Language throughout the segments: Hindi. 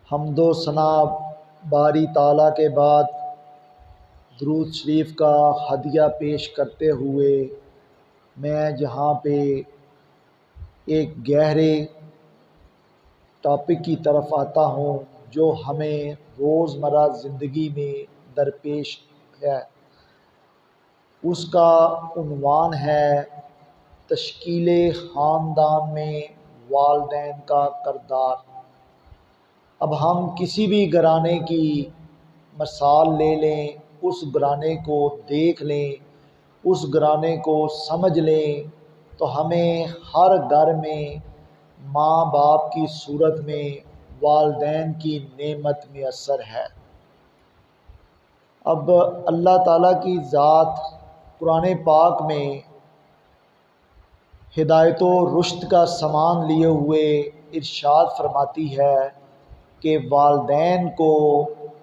हम्दो सना बारी ताला के बाद दुरूद शरीफ का हदिया पेश करते हुए मैं जहाँ पे एक गहरे टॉपिक की तरफ आता हूँ जो हमें रोज़मर्रा ज़िंदगी में दरपेश है। उसका उन्वान है तश्कीले ख़ानदान में वालिदैन का किरदार। अब हम किसी भी घराने की मिसाल ले लें, उस घराने को देख लें, उस घराने को समझ लें तो हमें हर घर में माँ बाप की सूरत में वालिदैन की नेमत मैसर है। अब अल्लाह ताला की ज़ात कुरान पाक में हिदायत व रुश्द का सामान लिए हुए इरशाद फरमाती है कि वालिदैन को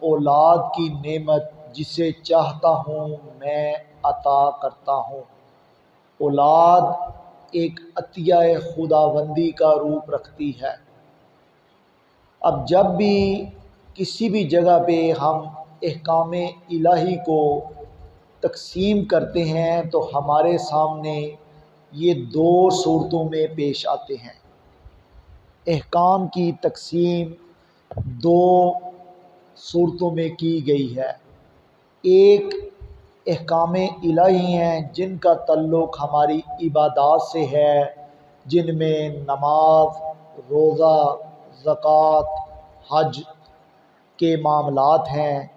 औलाद की नेमत जिसे चाहता हूँ मैं अता करता हूँ। औलाद एक अतिया खुदाबंदी का रूप रखती है। अब जब भी किसी भी जगह पे हम अहकाम इलाही को तकसीम करते हैं तो हमारे सामने ये दो सूरतों में पेश आते हैं। अहकाम की तकसीम दो सूरतों में की गई है। एक अहकाम इलाही हैं जिनका ताल्लुक़ हमारी इबादात से है, जिनमें नमाज, रोज़ा, ज़कात, हज के मामलात हैं।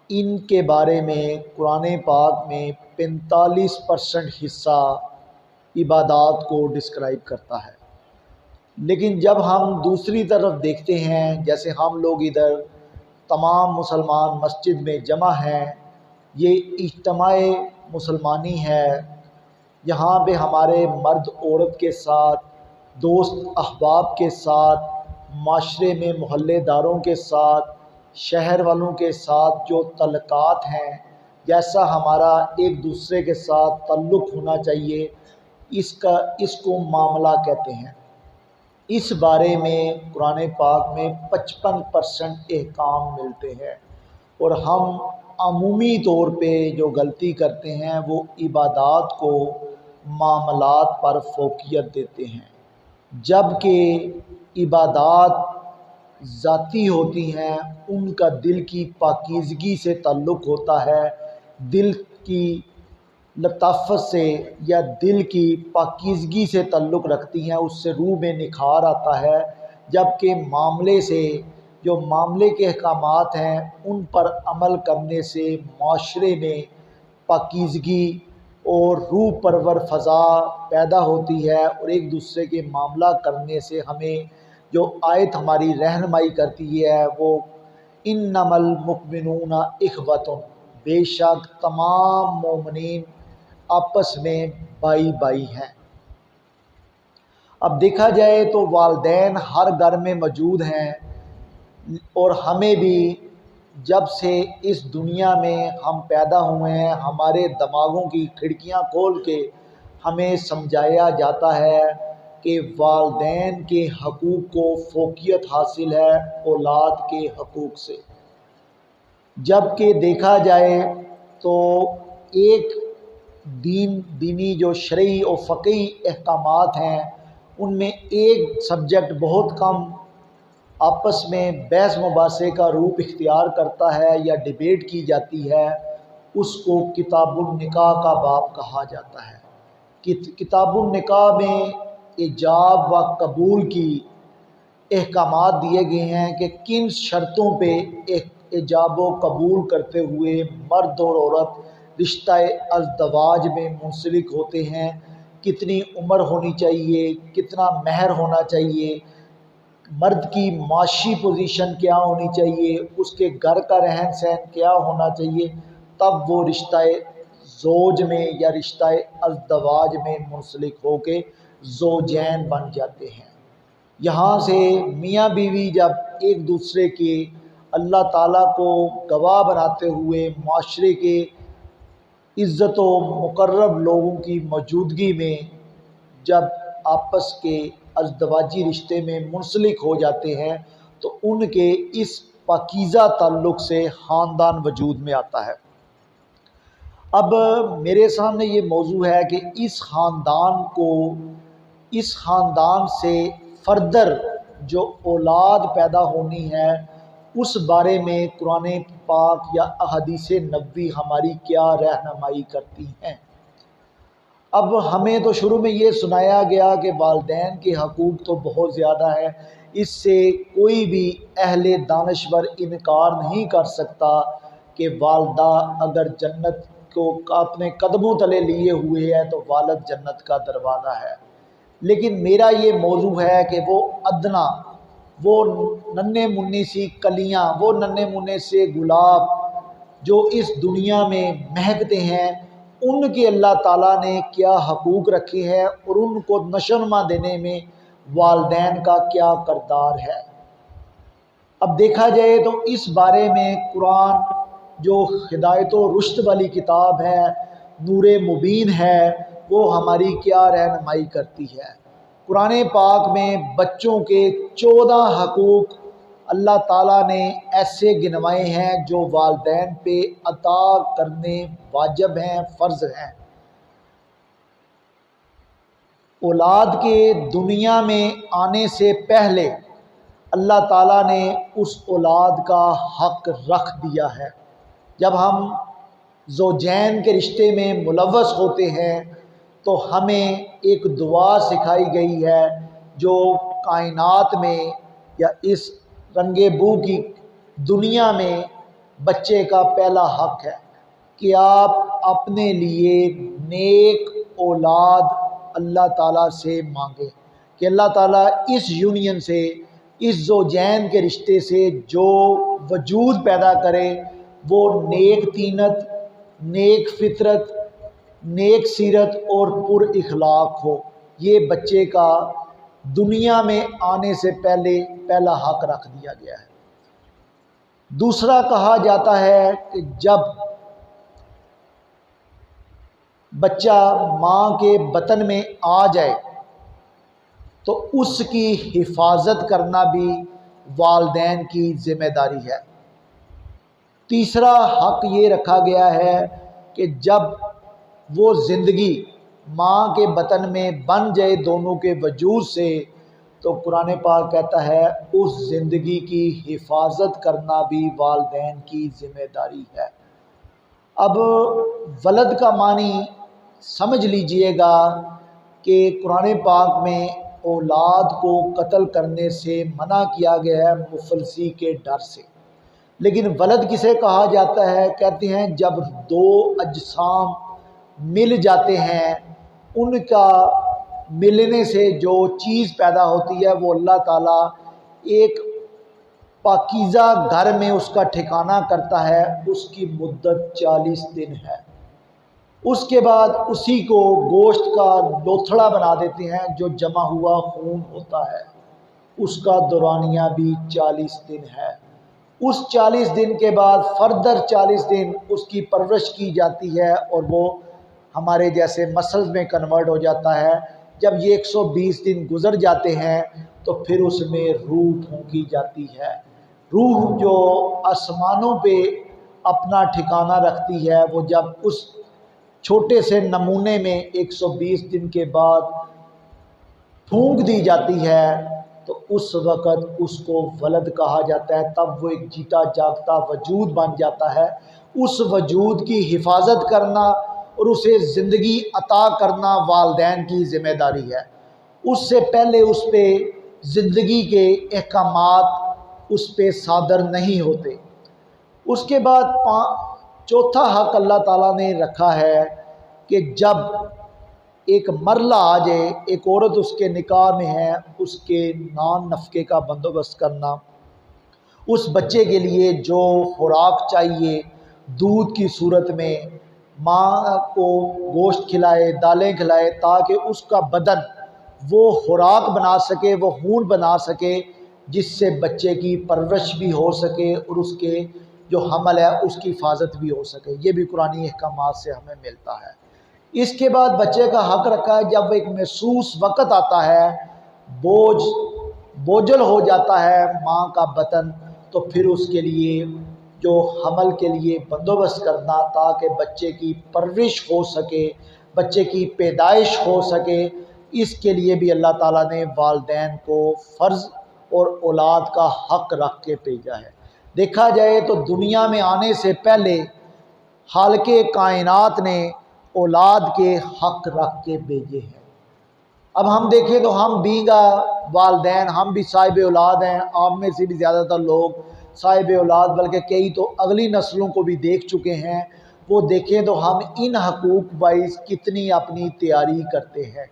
इनके बारे में कुरान पाक में 45% हिस्सा इबादात को डिस्क्राइब करता है। लेकिन जब हम दूसरी तरफ देखते हैं, जैसे हम लोग इधर तमाम मुसलमान मस्जिद में जमा हैं, ये इज्तिमाए मुसलमानी है। यहाँ पे हमारे मर्द औरत के साथ, दोस्त अहबाब के साथ, माशरे में मोहल्लेदारों के साथ, शहर वालों के साथ जो तल्लुकात हैं, जैसा हमारा एक दूसरे के साथ ताल्लुक़ होना चाहिए, इसको मामला कहते हैं। इस बारे में कुरान पाक में 55% अहकाम मिलते हैं। और हम अमूमी तौर पे जो गलती करते हैं वो इबादात को मामलात पर फोकियत देते हैं, जबकि इबादात ज़ाती होती हैं, उनका दिल की पाकीज़गी से ताल्लुक़ होता है, दिल की लताफ़त से या दिल की पाकीज़गी से ताल्लुक़ रखती हैं, उससे रूह में निखार आता है। जबकि मामले से जो मामले के अहकामात हैं उन पर अमल करने से माशरे में पाकीज़गी और रूह परवर फ़ज़ा पैदा होती है। और एक दूसरे के मामला करने से हमें जो आयत हमारी रहनुमाई करती है वो इन्नमल मुमिनूना इख़वतुन, बेशक तमाम मोमिनीन आपस में भाई भाई हैं। अब देखा जाए तो वालिदैन हर घर में मौजूद हैं और हमें भी जब से इस दुनिया में हम पैदा हुए हैं हमारे दिमागों की खिड़कियां खोल के हमें समझाया जाता है कि वालिदैन के हकूक़ को फ़ौक़ियत हासिल है औलाद के हकूक़ से। जबकि देखा जाए तो एक दीनी जो शरई और फ़क़ही अहकामात हैं उनमें एक सब्जेक्ट बहुत कम आपस में बहस मुबासे का रूप इख्तियार करता है या डिबेट की जाती है, उसको किताबुन निकाह का बाब कहा जाता है। किताबुन निकाह में इजाब व कबूल की अहकामात दिए गए हैं कि किन शर्तों पे इजाब व कबूल करते हुए मर्द और औरत रिश्ता अज़दवाज में मुंसलिक होते हैं, कितनी उम्र होनी चाहिए, कितना महर होना चाहिए, मर्द की माशी पोजीशन क्या होनी चाहिए, उसके घर का रहन सहन क्या होना चाहिए, तब वो रिश्ता ज़ोज में या रिश्ता अज़दवाज में मुंसलिक होके ज़ोजैन बन जाते हैं। यहाँ से मियाँ बीवी जब एक दूसरे के अल्लाह ताला को गवाह बनाते हुए माशरे के इज़्ज़त व मुक़र्रब लोगों की मौजूदगी में जब आपस के अज़दवाजी रिश्ते में मुंसलिक हो जाते हैं तो उनके इस पाकीज़ा ताल्लुक़ से ख़ानदान वजूद में आता है। अब मेरे सामने ये मौजू है कि इस ख़ानदान से फ़र्दर जो औलाद पैदा होनी है उस बारे में कुरान पाक या अहादीस नबवी हमारी क्या रहनुमाई करती हैं। अब हमें तो शुरू में ये सुनाया गया कि वालिदैन के हकूक़ तो बहुत ज़्यादा है, इससे कोई भी अहले दानश्वर इनकार नहीं कर सकता कि वालदा अगर जन्नत को अपने कदमों तले लिए हुए है तो वालिद जन्नत का दरवाज़ा है। लेकिन मेरा ये मौजू है कि वो अदना, वो नन्हे मुन्नी सी कलियाँ, वो नन्हे मुन्ने से गुलाब जो इस दुनिया में महकते हैं, उनके अल्लाह ताला ने क्या हकूक़ रखे हैं और उनको नशोनुमा देने में वालिदैन का क्या किरदार है। अब देखा जाए तो इस बारे में कुरान जो हिदायत व रुश्द वाली किताब है, नूरे मुबीन है, वो हमारी क्या रहनुमाई करती है। कुरान पाक में बच्चों के 14 हकूक़ अल्लाह ताला ने ऐसे गिनवाए हैं जो वालिदैन पे अता करने वाजिब हैं, फ़र्ज़ हैं। औलाद के दुनिया में आने से पहले अल्लाह ताला ने उस औलाद का हक़ रख दिया है। जब हम ज़ौजैन के रिश्ते में मुलव्वस होते हैं तो हमें एक दुआ सिखाई गई है जो कायनात में या इस रंगे बू की दुनिया में बच्चे का पहला हक़ है कि आप अपने लिए नेक औलाद अल्लाह ताला से मांगे कि अल्लाह ताला इस यूनियन से, इस ज़ौजैन के रिश्ते से जो वजूद पैदा करे वो नेक तीनत, नेक फितरत, नेक सीरत और पुर इखलाक हो। ये बच्चे का दुनिया में आने से पहले पहला हक़ रख दिया गया है। दूसरा कहा जाता है कि जब बच्चा माँ के बतन में आ जाए तो उसकी हिफाजत करना भी वालिदैन की ज़िम्मेदारी है। तीसरा हक़ ये रखा गया है कि जब वो ज़िंदगी माँ के बतन में बन जाए दोनों के वजूद से, तो कुरान पाक कहता है उस ज़िंदगी की हिफाजत करना भी वालिदैन की ज़िम्मेदारी है। अब वलद का मानी समझ लीजिएगा कि कुरान पाक में औलाद को कत्ल करने से मना किया गया है मुफलसी के डर से। लेकिन वलद किसे कहा जाता है? कहते हैं जब दो अजसाम मिल जाते हैं, उनका मिलने से जो चीज़ पैदा होती है वो अल्लाह ताला एक पाकीज़ा घर में उसका ठिकाना करता है। उसकी मुद्दत 40 दिन है। उसके बाद उसी को गोश्त का लोथड़ा बना देते हैं, जो जमा हुआ खून होता है उसका दौरानिया भी 40 दिन है। उस 40 दिन के बाद फर्दर 40 दिन उसकी परवरिश की जाती है और वो हमारे जैसे मसल्स में कन्वर्ट हो जाता है। जब ये 120 दिन गुज़र जाते हैं तो फिर उसमें रूह फूंकी जाती है। रूह जो आसमानों पे अपना ठिकाना रखती है, वो जब उस छोटे से नमूने में 120 दिन के बाद फूंक दी जाती है तो उस वक़्त उसको वलद कहा जाता है। तब वो एक जीता जागता वजूद बन जाता है। उस वजूद की हिफाजत करना और उसे ज़िंदगी अता करना वालिदैन की ज़िम्मेदारी है। उससे पहले उस पर ज़िंदगी के अहकामात उस पर सादर नहीं होते। उसके बाद चौथा हक़ अल्लाह ताला ने रखा है कि जब एक मरला आ जाए, एक औरत उसके निकाह में है, उसके नान नफ़के का बंदोबस्त करना, उस बच्चे के लिए जो खुराक चाहिए दूध की सूरत में, माँ को गोश्त खिलाए, दालें खिलाए, ताकि उसका बदन वो खुराक बना सके, वो खून बना सके, जिससे बच्चे की परवरिश भी हो सके और उसके जो हमल है उसकी हिफाजत भी हो सके। ये भी कुरानी अहकामात से हमें मिलता है। इसके बाद बच्चे का हक़ रखा है जब एक महसूस वक़्त आता है, बोझ बोझल हो जाता है माँ का बतन, तो फिर उसके लिए जो हमल के लिए बंदोबस्त करना ताकि बच्चे की परवरिश हो सके, बच्चे की पैदाइश हो सके, इसके लिए भी अल्लाह ताला ने वालिदैन को फ़र्ज़ और औलाद का हक़ रख के भेजा है। देखा जाए तो दुनिया में आने से पहले हालके कायनात ने औलाद के हक़ रख के भेजे हैं। अब हम देखें तो हम बींगा वालिदैन, हम भी साहिब औलाद हैं। आप में से भी ज़्यादातर लोग साहिब औलाद, बल्कि कई तो अगली नस्लों को भी देख चुके हैं। वो देखें तो हम इन हकूक़ वाइज कितनी अपनी तैयारी करते हैं।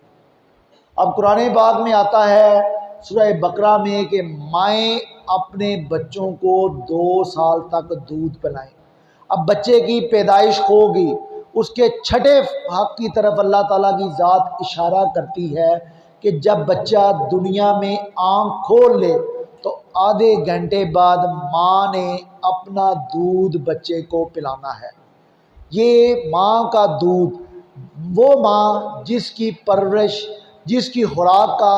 अब कुरान पाक में आता है सूरह बकरा में कि माएँ अपने बच्चों को 2 साल तक दूध पिलाएं। अब बच्चे की पैदाइश होगी, उसके छठे हक़ की तरफ अल्लाह ताला की ज़ात इशारा करती है कि जब बच्चा दुनिया में आँख खोल ले तो आधे घंटे बाद माँ ने अपना दूध बच्चे को पिलाना है। ये माँ का दूध, वो माँ जिसकी परवरिश, जिसकी खुराक का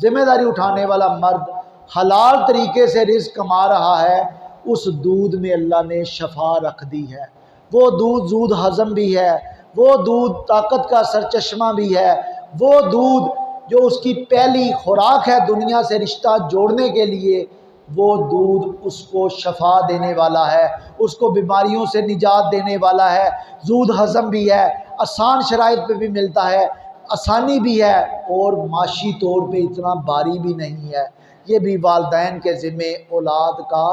ज़िम्मेदारी उठाने वाला मर्द हलाल तरीके से रिज़्क़ कमा रहा है, उस दूध में अल्लाह ने शफा रख दी है। वो दूध हज़म भी है, वो दूध ताकत का सरचश्मा भी है, वो दूध जो उसकी पहली खुराक है दुनिया से रिश्ता जोड़ने के लिए, वो दूध उसको शफा देने वाला है, उसको बीमारियों से निजात देने वाला है। दूध हज़म भी है, आसान शराइत पे भी मिलता है, आसानी भी है और माशी तौर पे इतना भारी भी नहीं है। ये भी वालिदैन के ज़िम्मे औलाद का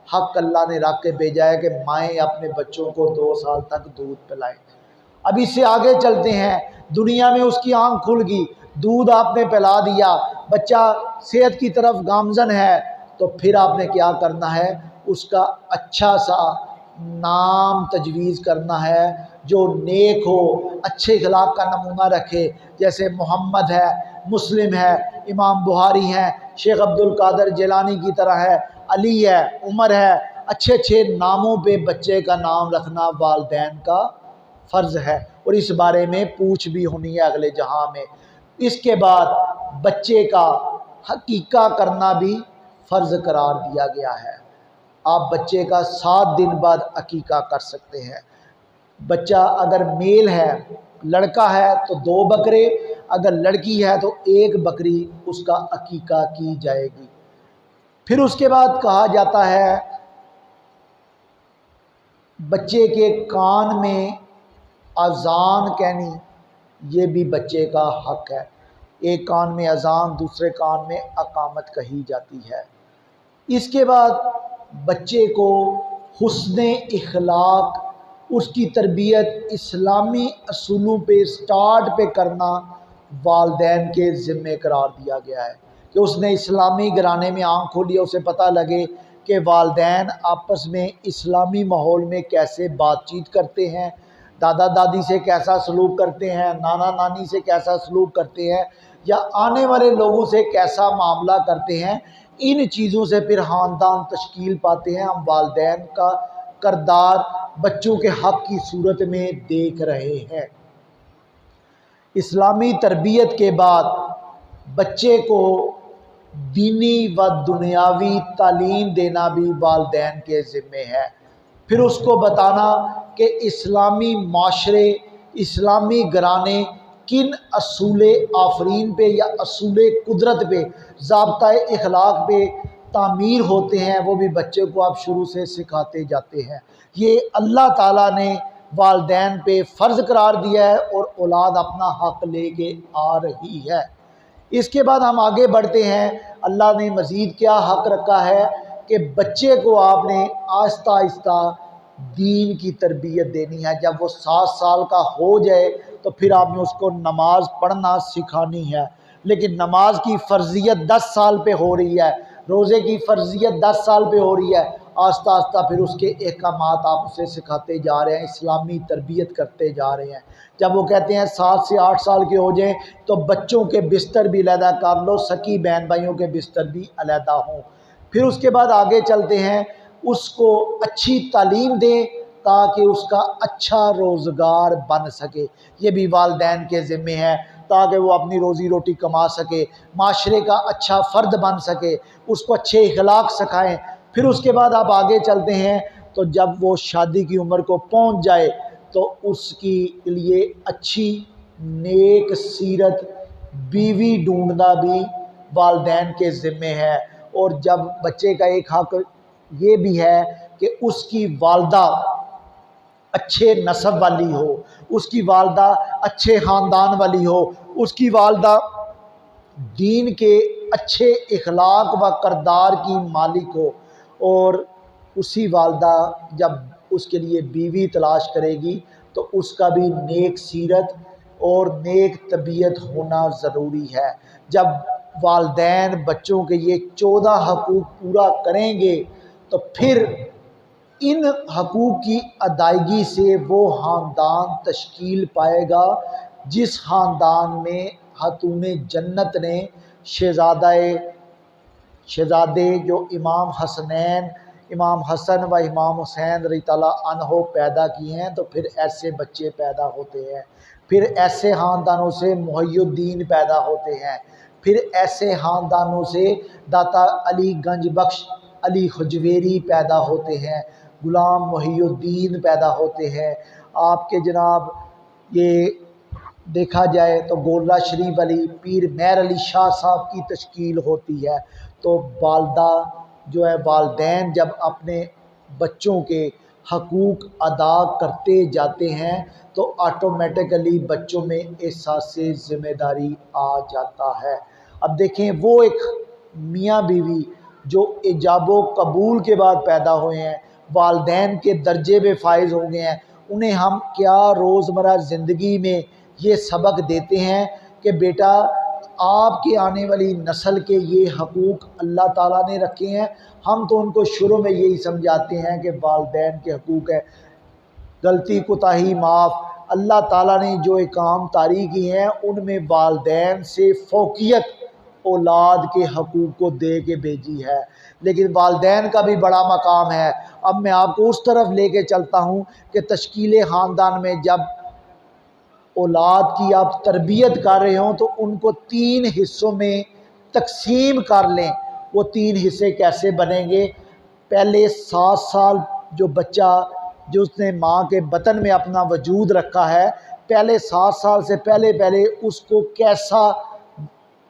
हक़ अल्लाह ने रख के भेजा है कि माएँ अपने बच्चों को 2 साल तक दूध पिलाएं। अब इससे आगे चलते हैं। दुनिया में उसकी आँख खुल गई, दूध आपने पिला दिया, बच्चा सेहत की तरफ गामज़न है, तो फिर आपने क्या करना है, उसका अच्छा सा नाम तजवीज़ करना है जो नेक हो, अच्छे अखलाक का नमूना रखे। जैसे मोहम्मद है, मुस्लिम है, इमाम बुहारी हैं, शेख अब्दुल कादर जिलानी की तरह है, अली है, उमर है। अच्छे अच्छे नामों पे बच्चे का नाम रखना वालिदैन का फ़र्ज़ है और इस बारे में पूछ भी होनी है अगले जहाँ में। इसके बाद बच्चे का हकीका करना भी फ़र्ज़ करार दिया गया है। आप बच्चे का 7 दिन बाद अकीका कर सकते हैं। बच्चा अगर मेल है, लड़का है तो 2 बकरे, अगर लड़की है तो 1 बकरी उसका अकीका की जाएगी। फिर उसके बाद कहा जाता है बच्चे के कान में अज़ान कहनी, ये भी बच्चे का हक़ है। एक कान में अज़ान, दूसरे कान में अकामत कही जाती है। इसके बाद बच्चे को हुस्ने इखलाक, उसकी तरबियत इस्लामी असूलों पे स्टार्ट पे करना वालिदैन के ज़िम्मे करार दिया गया है कि उसने इस्लामी घराने में आँख खोली, उसे पता लगे कि वालिदैन आपस में इस्लामी माहौल में कैसे बातचीत करते हैं, दादा दादी से कैसा सलूक करते हैं, नाना नानी से कैसा सलूक करते हैं, या आने वाले लोगों से कैसा मामला करते हैं। इन चीज़ों से फिर ख़ानदान तश्कील पाते हैं। हम वालिदैन का किरदार बच्चों के हक़ की सूरत में देख रहे हैं। इस्लामी तरबियत के बाद बच्चे को दीनी व दुनियावी तालीम देना भी वालिदैन के ज़िम्मे है। फिर उसको बताना कि इस्लामी माशरे, इस्लामी घराने किन असूले आफरीन पे या असूले कुदरत पे, ज़ाब्ता इखलाक पे तामीर होते हैं, वो भी बच्चे को आप शुरू से सिखाते जाते हैं। ये अल्लाह ताला ने वालिदैन पे फ़र्ज़ करार दिया है और औलाद अपना हक़ लेके आ रही है। इसके बाद हम आगे बढ़ते हैं। अल्लाह ने मज़ीद क्या हक़ रखा है कि बच्चे को आपने आहिस्ता आहिस्ता दीन की तरबियत देनी है। जब वो 7 साल का हो जाए तो फिर आपने उसको नमाज़ पढ़ना सिखानी है। लेकिन नमाज की फ़र्ज़ियत 10 साल पे हो रही है, रोज़े की फ़र्ज़ियत 10 साल पे हो रही है। आस्ता आस्ता फिर उसके अहकामात आप उसे सिखाते जा रहे हैं, इस्लामी तरबियत करते जा रहे हैं। जब वो कहते हैं 7 से 8 साल के हो जाएं तो बच्चों के बिस्तर भी अलहदा कर लो, सकी बहन भाइयों के बिस्तर भी अलहदा हों। फिर उसके बाद आगे चलते हैं, उसको अच्छी तालीम दें ताकि उसका अच्छा रोज़गार बन सके। ये भी वालिदैन के ज़िम्मे है ताकि वो अपनी रोज़ी रोटी कमा सके, माशरे का अच्छा फ़र्द बन सके, उसको अच्छे इखलाक सिखाएँ। फिर उसके बाद आप आगे चलते हैं तो जब वो शादी की उम्र को पहुंच जाए तो उसकी लिए अच्छी नेक सीरत बीवी ढूंढना भी वालिदैन के ज़िम्मे है। और जब बच्चे का एक हक़ ये भी है कि उसकी वालदा अच्छे नसब वाली हो, उसकी वालदा अच्छे ख़ानदान वाली हो, उसकी वालदा दीन के अच्छे इखलाक व करदार की मालिक हो। और उसी वालदा जब उसके लिए बीवी तलाश करेगी तो उसका भी नेक सीरत और नेक तबीयत होना ज़रूरी है। जब वालिदैन बच्चों के ये 14 हकूक़ पूरा करेंगे तो फिर इन हकूक़ की अदायगी से वो ख़ानदान तश्कील पाएगा जिस ख़ानदान में खातूने जन्नत ने शहज़ादे जो इमाम हसनैन, इमाम हसन व इमाम हुसैन रज़ी अल्लाह अन्हो पैदा किए हैं। तो फिर ऐसे बच्चे पैदा होते हैं, फिर ऐसे ख़ानदानों से मुहय्यिद्दीन पैदा होते हैं, फिर ऐसे ख़ानदानों से दाता अली गंज बख्श अली हुजवेरी पैदा होते हैं, गुलाम मुहय्यिद्दीन पैदा होते हैं। आपके जनाब ये देखा जाए तो गोला शरीफ अली पीर मेहर अली शाह साहब की तश्कील होती है। तो वालदा जो है, वालिदैन जब अपने बच्चों के हकूक़ अदा करते जाते हैं तो ऑटोमेटिकली बच्चों में एहसास-ए ज़िम्मेदारी आ जाता है। अब देखें, वो एक मियाँ बीवी जो इजाब व कबूल के बाद पैदा हुए हैं, वालिदैन के दर्जे में फ़ाइज़ हो गए हैं, उन्हें हम क्या रोज़मर्रा ज़िंदगी में ये सबक देते हैं कि बेटा आपके आने वाली नस्ल के ये हकूक़ अल्लाह ताला ने रखे हैं। हम तो उनको शुरू में यही समझाते हैं कि वालिदैन के हकूक़ है, गलती कोताही माफ़। अल्लाह ताला ने जो एकाम तारी किए हैं उनमें वालिदैन से फ़ौक़ियत औलाद के हकूक़ को दे के भेजी है, लेकिन वालिदैन का भी बड़ा मकाम है। अब मैं आपको उस तरफ लेके चलता हूँ कि तश्कील ख़ानदान में जब औलाद की आप तरबियत कर रहे हों तो उनको 3 हिस्सों में तकसीम कर लें। वो 3 हिस्से कैसे बनेंगे? पहले 7 साल जो बच्चा जो उसने माँ के बतन में अपना वजूद रखा है, पहले 7 साल से पहले उसको कैसा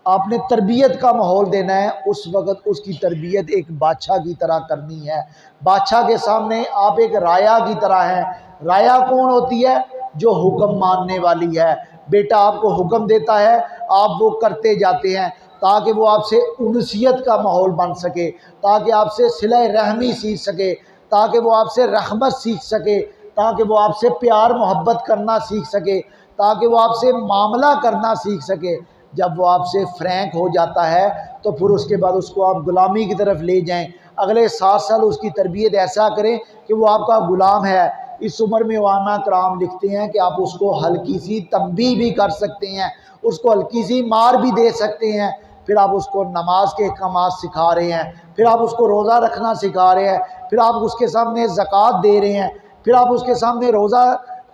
आपने तरबियत का माहौल देना है। उस वक़्त उसकी तरबियत एक बादशाह की तरह करनी है। बादशाह के सामने आप एक राया की तरह हैं। राया कौन होती है? जो हुक्म मानने वाली है। बेटा आपको हुक्म देता है, आप वो करते जाते हैं ताकि वो आपसे उनसियत का माहौल बन सके, ताकि आपसे सिला रहमी सीख सके, ताकि वो आपसे रहमत सीख सके, ताकि वो आपसे प्यार मोहब्बत करना सीख सके, ताकि वो आपसे मामला करना सीख सके। जब वो आपसे फ्रैंक हो जाता है तो फिर उसके बाद उसको आप ग़ुलामी की तरफ ले जाएं। अगले 7 साल उसकी तरबियत ऐसा करें कि वो आपका ग़ुलाम है। इस उम्र में उलमा कराम लिखते हैं कि आप उसको हल्की सी तंबीह भी कर सकते हैं, उसको हल्की सी मार भी दे सकते हैं। फिर आप उसको नमाज के अहकामात सिखा रहे हैं, फिर आप उसको रोज़ा रखना सिखा रहे हैं, फिर आप उसके सामने ज़कात दे रहे हैं, फिर आप उसके सामने रोज़ा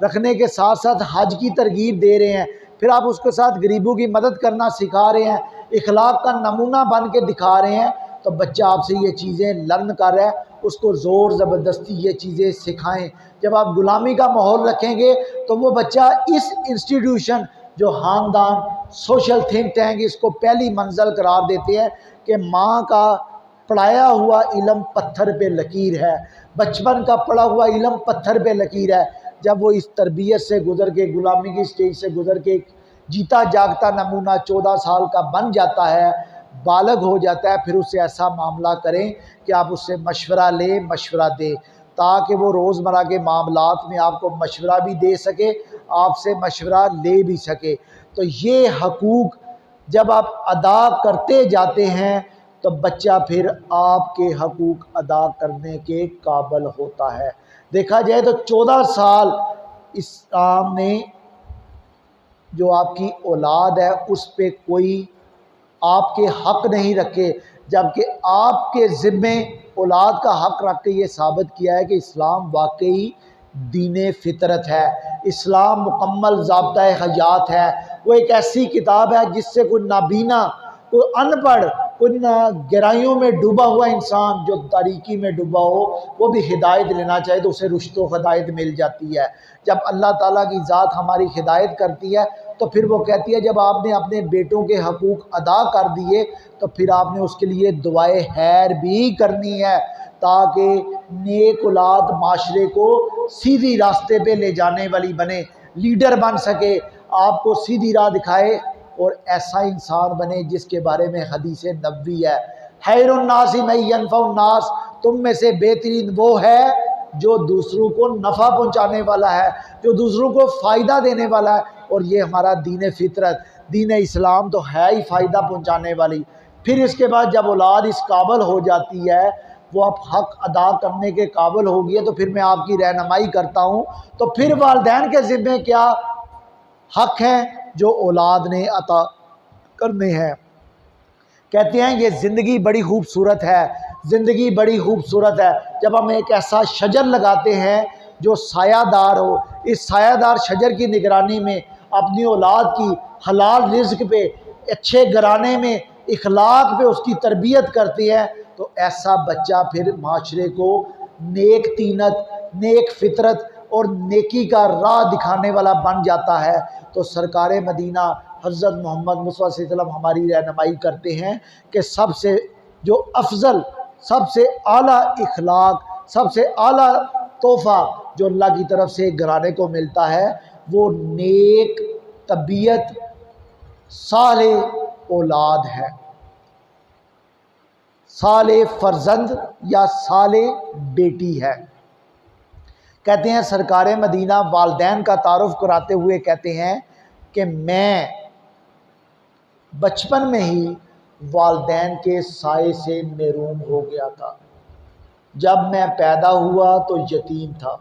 रखने के साथ साथ हज की तरगीब दे रहे हैं, फिर आप उसके साथ गरीबों की मदद करना सिखा रहे हैं, इखलाक का नमूना बन के दिखा रहे हैं। तो बच्चा आपसे ये चीज़ें लर्न कर रहा है, उसको ज़ोर ज़बरदस्ती ये चीज़ें सिखाएं। जब आप ग़ुलामी का माहौल रखेंगे तो वो बच्चा इस इंस्टीट्यूशन जो ख़ानदान सोशल थिंक टैंक इसको पहली मंजिल करार देते हैं कि माँ का पढ़ाया हुआ इल्म पत्थर पे लकीर है, बचपन का पढ़ा हुआ इल्म पत्थर पे लकीर है। जब वो इस तरबियत से गुज़र के, ग़ुलामी की स्टेज से गुज़र के जीता जागता नमूना 14 साल का बन जाता है, बालग हो जाता है, फिर उससे ऐसा मामला करें कि आप उससे मशवरा लें, मशवरा दें, ताकि वो रोज़मर्रा के मामलात में आपको मशवरा भी दे सके, आपसे मशवरा ले भी सके। तो ये हकूक़ जब आप अदा करते जाते हैं तो बच्चा फिर आपके हकूक़ अदा करने के काबिल होता है। देखा जाए तो 14 साल इस्लाम ने जो आपकी औलाद है उस पे कोई आपके हक़ नहीं रखे, जबकि आपके ज़िम्मे औलाद का हक़ रख के ये साबित किया है कि इस्लाम वाकई दीन फितरत है, इस्लाम मुकम्मल ज़ाब्ता हयात है। वो एक ऐसी किताब है जिससे कोई नाबीना, कोई अनपढ़, कोई गहराइयों में डूबा हुआ इंसान जो तारीकी में डूबा हो, वो भी हिदायत लेना चाहे तो उसे रुश्त व हिदायत मिल जाती है। जब अल्लाह ताला की ज़ात हमारी हिदायत करती है तो फिर वो कहती है जब आपने अपने बेटों के हकूक़ अदा कर दिए तो फिर आपने उसके लिए दुआए खैर भी करनी है, ताकि नेक औलाद माशरे को सीधी रास्ते पे ले जाने वाली बने, लीडर बन सके, आपको सीधी राह दिखाए और ऐसा इंसान बने जिसके बारे में हदीस नबवी है, खैरुन्नासी मन यनफ़उन्नास, तुम में से बेहतरीन वो है जो दूसरों को नफ़ा पहुंचाने वाला है, जो दूसरों को फ़ायदा देने वाला है। और ये हमारा दीन फितरत, दीन इस्लाम तो है ही फ़ायदा पहुंचाने वाली। फिर इसके बाद जब औलाद इस काबिल हो जाती है, वो अब हक़ अदा करने के काबिल हो गई है, तो फिर मैं आपकी रहनुमाई करता हूँ, तो फिर वालिदैन के ज़िम्मे क्या हक़ हैं जो औलाद ने अता करने हैं। कहते हैं ये ज़िंदगी बड़ी खूबसूरत है, ज़िंदगी बड़ी खूबसूरत है जब हम एक ऐसा शजर लगाते हैं जो सायादार हो, इस सायादार शजर की निगरानी में अपनी औलाद की हलाल रिज़्क पे, अच्छे घराने में, इखलाक पे उसकी तरबियत करते हैं, तो ऐसा बच्चा फिर माशरे को नेक तीनत, नेक फितरत और नेकी का राह दिखाने वाला बन जाता है। तो सरकार मदीना हज़रत मोहम्मद मुस्तफ़ा सल्लल्लाहु अलैहि वसल्लम हमारी रहनुमाई करते हैं कि सबसे जो अफजल, सबसे आला इखलाक, सबसे आला तोहफ़ा जो अल्लाह की तरफ से घराने को मिलता है वो नेक तबीयत साले औलाद है, साले फर्जंद या साले बेटी है। कहते हैं सरकार मदीना वालदैन का तारुफ कराते हुए कहते हैं कि मैं बचपन में ही वालदैन के साए से महरूम हो गया था। जब मैं पैदा हुआ तो यतीम था,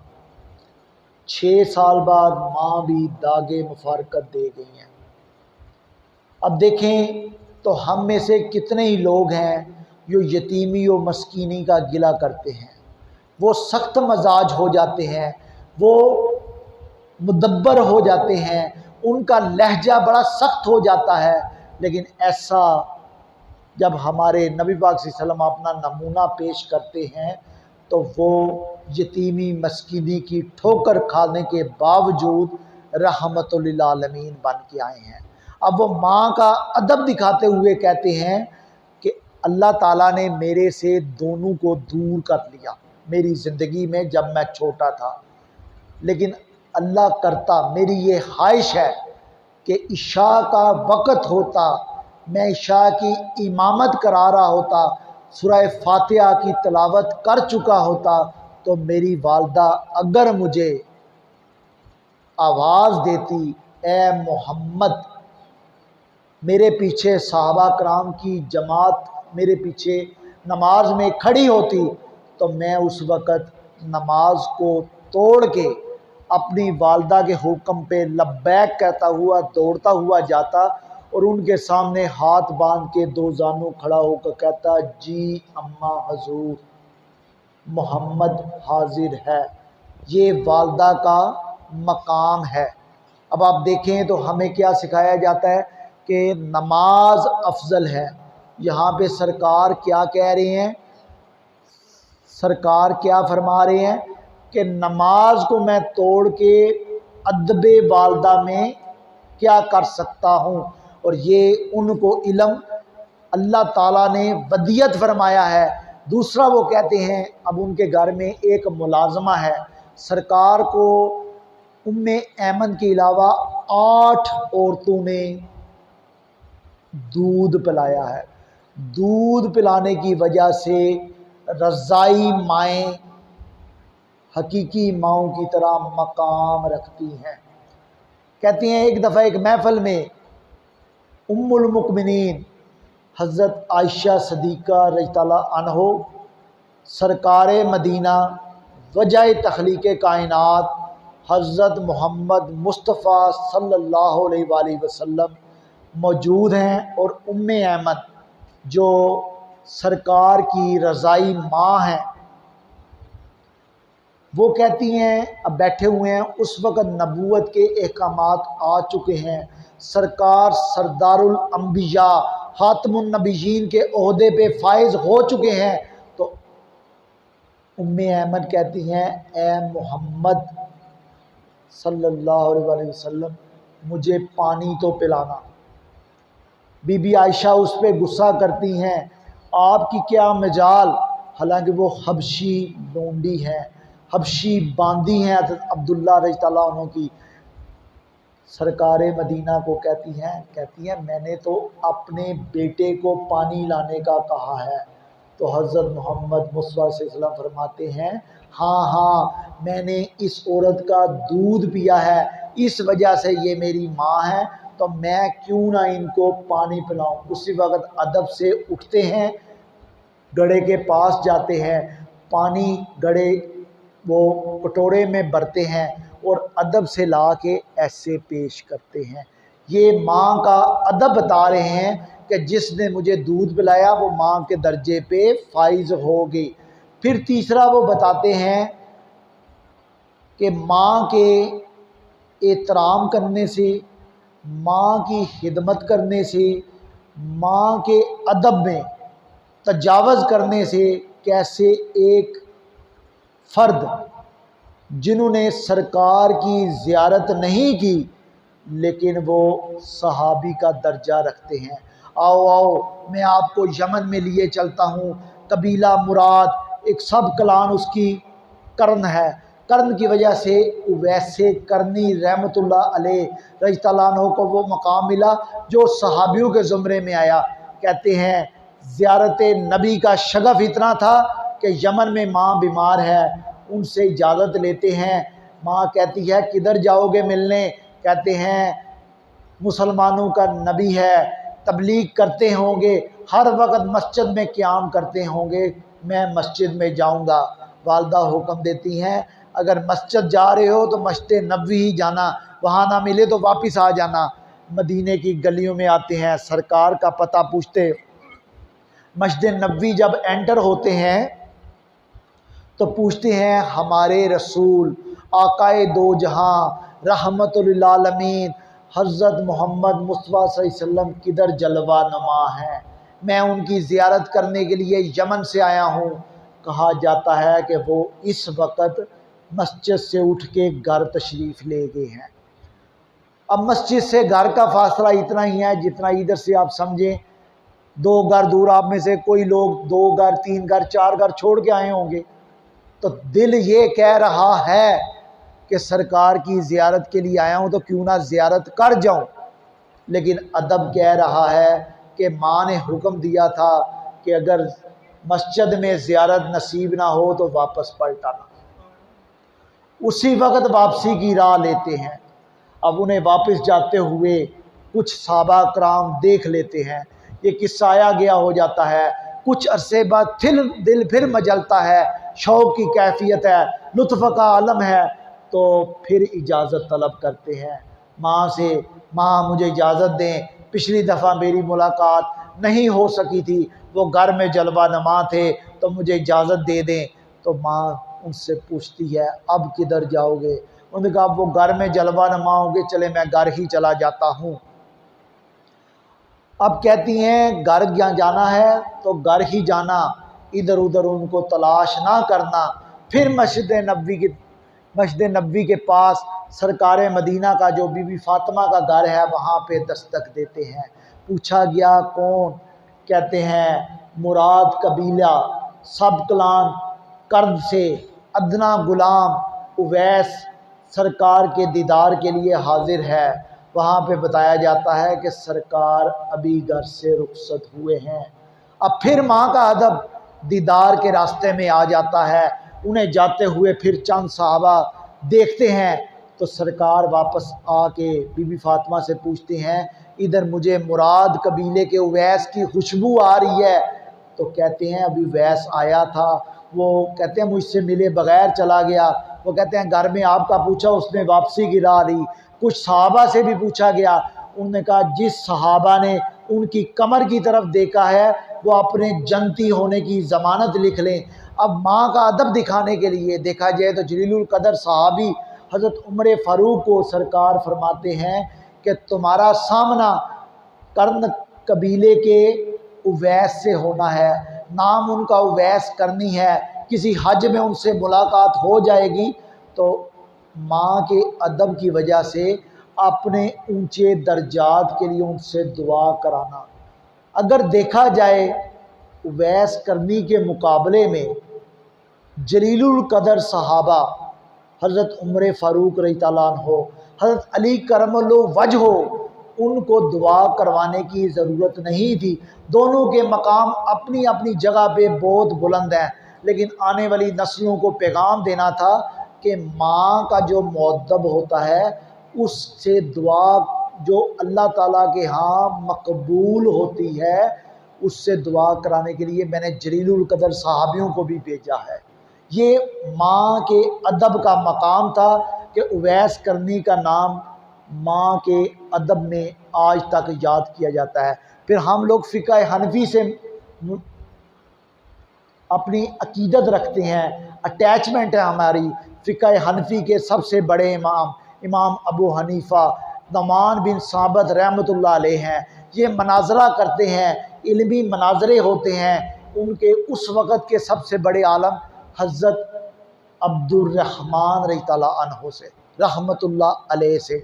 6 साल बाद माँ भी दागे मुफारकत दे गई हैं। अब देखें तो हम में से कितने ही लोग हैं जो यतीमी और मस्कीनी का गिला करते हैं, वो सख्त मजाज हो जाते हैं, वो मुदब्बर हो जाते हैं, उनका लहजा बड़ा सख्त हो जाता है। लेकिन ऐसा जब हमारे नबी पाक सल्लल्लाहु अलैहि वसल्लम अपना नमूना पेश करते हैं तो वो यतीमी मस्कीनी की ठोकर खाने के बावजूद रहमतुल लिल आलमीन बन के आए हैं। अब वो माँ का अदब दिखाते हुए कहते हैं कि अल्लाह ताला ने मेरे से दोनों को दूर कर लिया मेरी ज़िंदगी में जब मैं छोटा था, लेकिन अल्लाह करता, मेरी ये ख्वाहिश है कि इशा का वक़्त होता, मैं इशा की इमामत करा रहा होता, सूरह फातिहा की तिलावत कर चुका होता, तो मेरी वालदा अगर मुझे आवाज़ देती, ए मोहम्मद, मेरे पीछे सहाबा कराम की जमात मेरे पीछे नमाज में खड़ी होती, तो मैं उस वक़्त नमाज को तोड़ के अपनी वालदा के हुक्म पे लब्बैक कहता हुआ दौड़ता हुआ जाता और उनके सामने हाथ बांध के दो जानू खड़ा होकर कहता, जी अम्मा हजूर, मोहम्मद हाजिर है। ये वालदा का मकाम है। अब आप देखें तो हमें क्या सिखाया जाता है कि नमाज अफजल है। यहाँ पे सरकार क्या कह रहे हैं, सरकार क्या फरमा रहे हैं कि नमाज को मैं तोड़ के अदबे वालदा में क्या कर सकता हूँ। और ये उनको इल्म अल्लाह ताला ने वदियत फरमाया है। दूसरा वो कहते हैं अब उनके घर में एक मुलाजमा है, सरकार को उम्मे ऐमन के अलावा 8 औरतों ने दूध पिलाया है। दूध पिलाने की वजह से रज़ाई माएँ हकीकी माओं की तरह मकाम रखती हैं। कहती हैं एक दफ़ा एक महफ़िल में उम्मुल मुमिनीन हज़रत आयशा सदीक़ा रज़ियल्लाहु अन्हा सरकार मदीना वजह तख़लीक़ कायनात हज़रत मोहम्मद मुस्तफ़ा सल्लल्लाहु अलैहि वसल्लम मौजूद हैं और उम्मे अहमद जो सरकार की रज़ाई माँ हैं, वो कहती हैं, अब बैठे हुए हैं, उस वक़्त नबूवत के अहकामात आ चुके हैं, सरकार सरदारुल अंबिया हातमुन नबीयीन के ओहदे पे फाइज हो चुके हैं। तो उम्मे अहमद कहती हैं, ए मोहम्मद सल्लल्लाहु अलैहि वसल्लम, मुझे पानी तो पिलाना। बीबी आयशा उस पर गुस्सा करती हैं, आपकी क्या मजाल, हालांकि वो हबशी लोंडी हैं, हबशी बांदी हैं अब्दुल्ला रज़ी अल्लाह अन्हु की। सरकार मदीना को कहती हैं मैंने तो अपने बेटे को पानी लाने का कहा है। तो हज़रत मोहम्मद मुस्तफ़ा सल्लल्लाहु अलैहि वसल्लम फरमाते हैं, हाँ हाँ, मैंने इस औरत का दूध पिया है, इस वजह से ये मेरी माँ है, तो मैं क्यों ना इनको पानी पिलाऊं। उसी वक्त अदब से उठते हैं, गड़े के पास जाते हैं, पानी गड़े वो कटोरे में भरते हैं और अदब से ला के ऐसे पेश करते हैं। ये माँ का अदब बता रहे हैं कि जिसने मुझे दूध पिलाया वो माँ के दर्जे पे फाइज हो गई। फिर तीसरा वो बताते हैं कि माँ के एहतराम करने से, माँ की खिदमत करने से, माँ के अदब में तजावज़ करने से कैसे एक फ़र्द जिन्होंने सरकार की ज़ियारत नहीं की लेकिन वो सहाबी का दर्जा रखते हैं। आओ आओ मैं आपको यमन में लिए चलता हूँ। कबीला मुराद, एक सब कलान उसकी कर्न है। कर्न की वजह से वैसे करनी रहमतुल्लाह अलैह रज़ी अल्लाह अन्हु को वो मकाम मिला जो सहाबियों के ज़ुमरे में आया। कहते हैं ज़ियारत नबी का शगफ़ इतना था कि यमन में माँ बीमार है, उनसे इजाज़त लेते हैं। माँ कहती है किधर जाओगे मिलने, कहते हैं मुसलमानों का नबी है, तबलीग करते होंगे, हर वक्त मस्जिद में क़याम करते होंगे, मैं मस्जिद में जाऊंगा। वालदा हुक्म देती हैं अगर मस्जिद जा रहे हो तो मस्जिद नबवी ही जाना, वहाँ ना मिले तो वापस आ जाना। मदीने की गलियों में आते हैं, सरकार का पता पूछते। मस्जिद नबवी जब एंटर होते हैं तो पूछते हैं हमारे रसूल आकाए दो जहां रहमतुल आलमीन हज़रत मोहम्मद मुस्तफ़ा सल्लल्लाहु अलैहि वसल्लम किधर जलवा नुमा हैं, मैं उनकी ज़ियारत करने के लिए यमन से आया हूँ। कहा जाता है कि वो इस वक्त मस्जिद से उठ के घर तशरीफ़ ले गए हैं। अब मस्जिद से घर का फासला इतना ही है जितना इधर से आप समझें 2 घर दूर आप में से कोई लोग 2 घर 3 घर 4 घर छोड़ के आए होंगे। तो दिल ये कह रहा है कि सरकार की ज़ियारत के लिए आया हूँ तो क्यों ना ज़ियारत कर जाऊँ, लेकिन अदब कह रहा है कि माँ ने हुक्म दिया था कि अगर मस्जिद में ज़ियारत नसीब ना हो तो वापस पलटाना। उसी वक्त वापसी की राह लेते हैं। अब उन्हें वापस जाते हुए कुछ सहाबा कराम देख लेते हैं, ये किस्सा आया गया हो जाता है। कुछ अरसे बाद दिल फिर मचलता है, शौक़ की कैफियत है, लुत्फ़ का आलम है, तो फिर इजाज़त तलब करते हैं माँ से, माँ मुझे इजाज़त दें, पिछली दफ़ा मेरी मुलाकात नहीं हो सकी थी, वो घर में जलवा नमा थे, तो मुझे इजाज़त दे दें। तो माँ उनसे पूछती है अब किधर जाओगे। उन्होंने कहा वो घर में जलवा नमा होंगे, चले मैं घर ही चला जाता हूँ। अब कहती हैं घर क्या जाना है तो घर ही जाना, इधर उधर उनको तलाश ना करना। फिर मस्जिद नबवी के पास सरकार मदीना का जो बीबी फातिमा का घर है वहाँ पे दस्तक देते हैं। पूछा गया कौन, कहते हैं मुराद कबीला सब कलान कर्द से अदना गुलाम उवैस सरकार के दीदार के लिए हाजिर है। वहाँ पे बताया जाता है कि सरकार अभी घर से रुखसत हुए हैं। अब फिर माँ का अदब दीदार के रास्ते में आ जाता है। उन्हें जाते हुए फिर चंद सहाबा देखते हैं तो सरकार वापस आके बीबी फातिमा से पूछते हैं इधर मुझे मुराद कबीले के उवैस की खुशबू आ रही है। तो कहते हैं अभी उवैस आया था, वो कहते हैं मुझसे मिले बगैर चला गया। वो कहते हैं घर में आपका पूछा, उसने वापसी की राह ली। कुछ सहाबा से भी पूछा गया, उन्होंने कहा जिस सहाबा ने उनकी कमर की तरफ देखा है वो अपने जनती होने की ज़मानत लिख लें। अब माँ का अदब दिखाने के लिए देखा जाए तो जलीलुल कदर सहाबी हज़रत उमर फ़ारूक को सरकार फरमाते हैं कि तुम्हारा सामना कर्न कबीले के उवैस से होना है, नाम उनका उवैस करनी है, किसी हज में उनसे मुलाकात हो जाएगी, तो माँ के अदब की वजह से अपने ऊंचे दर्जात के लिए उनसे दुआ कराना। अगर देखा जाए उवैस करनी के मुकाबले में जलीलुल कदर सहाबा हज़रत उमर फ़ारूक रज़ी अल्लाह अन्हो, हज़रत अली करमल्लाहु वजहो, उनको दुआ करवाने की ज़रूरत नहीं थी। दोनों के मकाम अपनी अपनी जगह पे बहुत बुलंद हैं, लेकिन आने वाली नस्लों को पैगाम देना था कि माँ का जो मुअद्दब होता है उससे दुआ जो अल्लाह ताला के यहाँ मकबूल होती है, उससे दुआ कराने के लिए मैंने जलीलुल कदर सहाबियों को भी भेजा है। ये माँ के अदब का मकाम था कि उवैस करनी का नाम माँ के अदब में आज तक याद किया जाता है। फिर हम लोग फ़िक़्ह हनफ़ी से अपनी अकीदत रखते हैं, अटैचमेंट है हमारी फ़िक़्ह हनफ़ी के सबसे बड़े इमाम अबू हनीफ़ा नुमान बिन साबित रहमतुल्लाह अलैह हैं। ये मनाजरा करते हैं, इल्मी मनाजरे होते हैं। उनके उस वक़्त के सबसे बड़े आलम हज़रत अब्दुर्रहमान रज़ी अल्लाह अन्हु से रहमतुल्लाह अलैह से,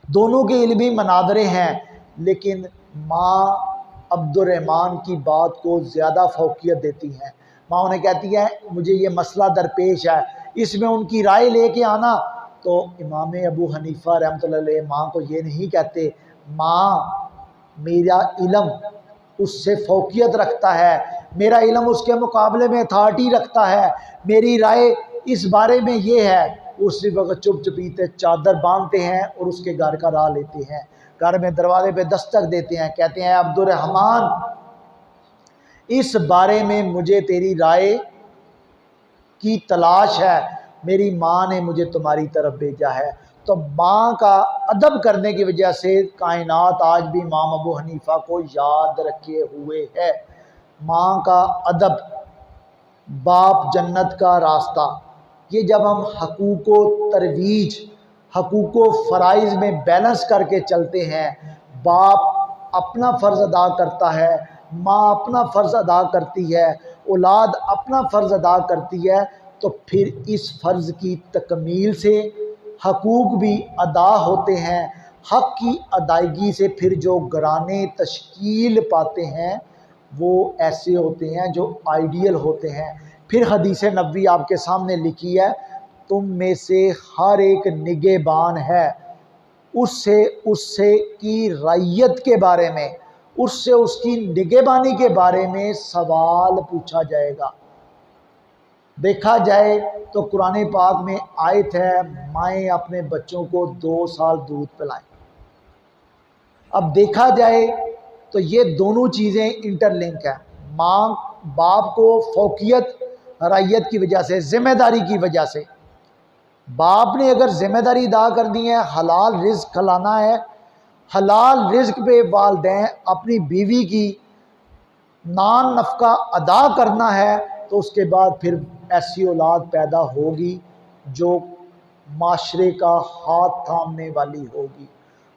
दोनों के इल्मी मनाजरे हैं, लेकिन माँ अब्दुर्रहमान की बात को ज़्यादा फ़ौक़ियत देती हैं। माँ उन्हें कहती है मुझे ये मसला दरपेश है, इसमें उनकी राय लेके आना। तो इमाम अबू हनीफ़ा रहमतुल्लाह अलैह माँ को ये नहीं कहते, माँ मेरा इल्म उससे फ़ौक़ियत रखता है, मेरा इल्म उसके मुकाबले में अथॉरिटी रखता है, मेरी राय इस बारे में ये है। उसी वक्त चुप चुपीते चादर बांधते हैं और उसके घर का राह लेते हैं, घर में दरवाजे पे दस्तक देते हैं, कहते हैं अब्दुर्रहमान इस बारे में मुझे तेरी राय की तलाश है, मेरी माँ ने मुझे तुम्हारी तरफ भेजा है। तो माँ का अदब करने की वजह से कायनात आज भी इमाम अबू हनीफ़ा को याद रखे हुए है। माँ का अदब, बाप जन्नत का रास्ता, ये जब हम हकूक़ो तरवीज, हकूक़ो फ़राइज़ में बैलेंस करके चलते हैं, बाप अपना फ़र्ज़ अदा करता है, माँ अपना फ़र्ज़ अदा करती है, औलाद अपना फ़र्ज़ अदा करती है, तो फिर इस फ़र्ज़ की तकमील से हकूक़ भी अदा होते हैं। हक़ की अदायगी से फिर जो घराने तश्कील पाते हैं वो ऐसे होते हैं जो आइडियल होते हैं। फिर हदीस नबवी आपके सामने लिखी है, तुम में से हर एक निगहबान है, उससे की रैयत के बारे में, उससे उसकी निगहबानी के बारे में सवाल पूछा जाएगा। देखा जाए तो कुरान पाक में आयत है, माएँ अपने बच्चों को 2 साल दूध पिलाएं। अब देखा जाए तो ये दोनों चीज़ें इंटरलिंक हैं। माँ बाप को फ़ौक़ियत रैयत की वजह से, ज़िम्मेदारी की वजह से, बाप ने अगर ज़िम्मेदारी अदा कर दी है, हलाल रिज़्क़ खिलाना है, हलाल रिज़्क़ पे वालिदैन अपनी बीवी की नान नफ़का अदा करना है, तो उसके बाद फिर ऐसी औलाद पैदा होगी जो माशरे का हाथ थामने वाली होगी,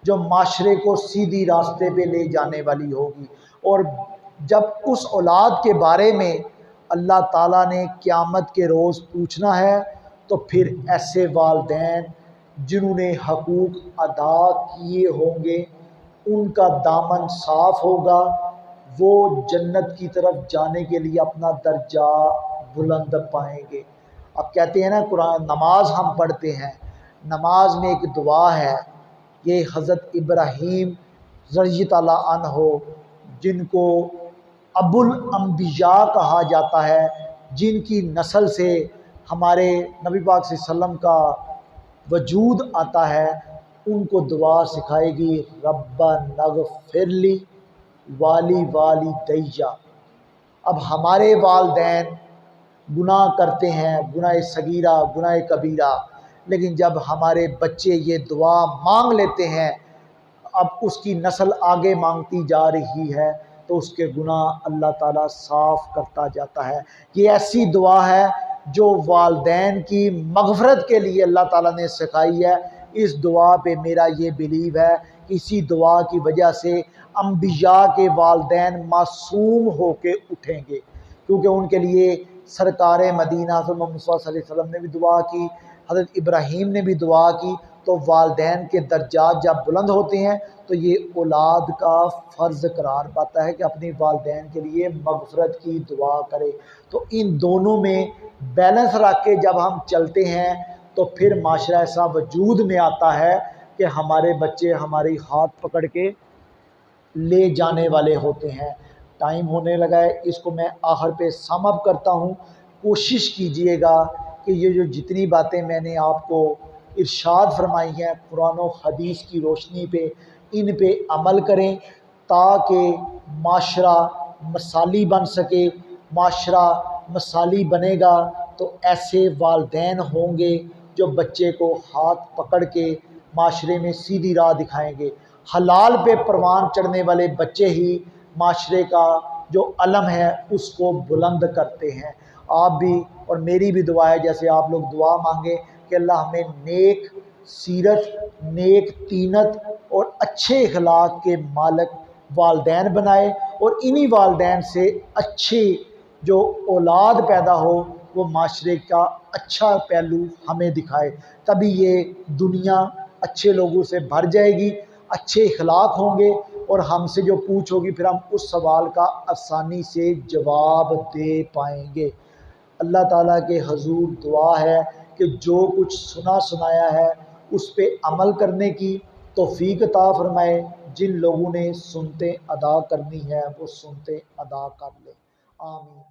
जो माशरे को सीधी रास्ते पे ले जाने वाली होगी। और जब उस औलाद के बारे में अल्लाह ताला ने क़यामत के रोज़ पूछना है, तो फिर ऐसे वालिदैन जिन्होंने हकूक़ अदा किए होंगे उनका दामन साफ़ होगा, वो जन्नत की तरफ जाने के लिए अपना दर्जा बुलंद पाएंगे। अब कहते हैं ना, कुरान नमाज हम पढ़ते हैं, नमाज में एक दुआ है, ये हज़रत इब्राहीम रज़ी अल्लाह अन्हो, जिनको अबुल अंबिया कहा जाता है, जिनकी नस्ल से हमारे नबी पाक सल्लल्लाहु अलैहि वसल्लम का वजूद आता है, उनको दुआ सिखाएगी, रब्बना नग़फ़िरली वाली वाली दैया। अब हमारे वालिदैन गुनाह करते हैं, गुनाह सगीरा, गुनाह कबीरा, लेकिन जब हमारे बच्चे ये दुआ मांग लेते हैं, अब उसकी नस्ल आगे मांगती जा रही है, तो उसके गुनाह अल्लाह ताला साफ़ करता जाता है। ये ऐसी दुआ है जो वालदैन की मग़फ़रत के लिए अल्लाह ताला ने सिखाई है। इस दुआ पे मेरा ये बिलीव है कि इसी दुआ की वजह से अम्बिया के वालदैन मासूम होके उठेंगे, क्योंकि उनके लिए सरकार मदीना मोहम्मद सल्लल्लाहु अलैहि वसल्लम ने भी दुआ की, हज़रत इब्राहीम ने भी दुआ की। तो वालदैन के दर्जात जब बुलंद होते हैं तो ये औलाद का फ़र्ज़ करार पाता है कि अपनी वालदैन के लिए मग़फ़रत की दुआ करे। तो इन दोनों में बैलेंस रख के जब हम चलते हैं तो फिर माशरा ऐसा वजूद में आता है कि हमारे बच्चे हमारी हाथ पकड़ के ले जाने वाले होते हैं। टाइम होने लगा है, इसको मैं आखिर पे सम अप करता हूँ। कोशिश कीजिएगा कि ये जो जितनी बातें मैंने आपको इरशाद फरमाई हैं कुरान और हदीस की रोशनी पे, इन पे अमल करें ताकि माशरा मसाली बन सके। माशरा मसाली बनेगा तो ऐसे वालदैन होंगे जो बच्चे को हाथ पकड़ के माशरे में सीधी राह दिखाएंगे। हलाल पे परवान चढ़ने वाले बच्चे ही माशरे का जो अलम है उसको बुलंद करते हैं। आप भी और मेरी भी दुआ है, जैसे आप लोग दुआ मांगे कि अल्लाह हमें नेक सीरत, नेक तीनत और अच्छे अखलाक के मालिक वालदैन बनाए और इन्हीं वालदैन से अच्छे जो औलाद पैदा हो वो माशरे का अच्छा पहलू हमें दिखाए। तभी ये दुनिया अच्छे लोगों से भर जाएगी, अच्छे अखलाक होंगे और हमसे जो पूछ होगी फिर हम उस सवाल का आसानी से जवाब दे पाएंगे। अल्लाह ताला के हजूर दुआ है कि जो कुछ सुना सुनाया है उस पे अमल करने की तौफीक अता फरमाए। जिन लोगों ने सुनते अदा करनी है वो सुनते अदा कर ले। आमीन।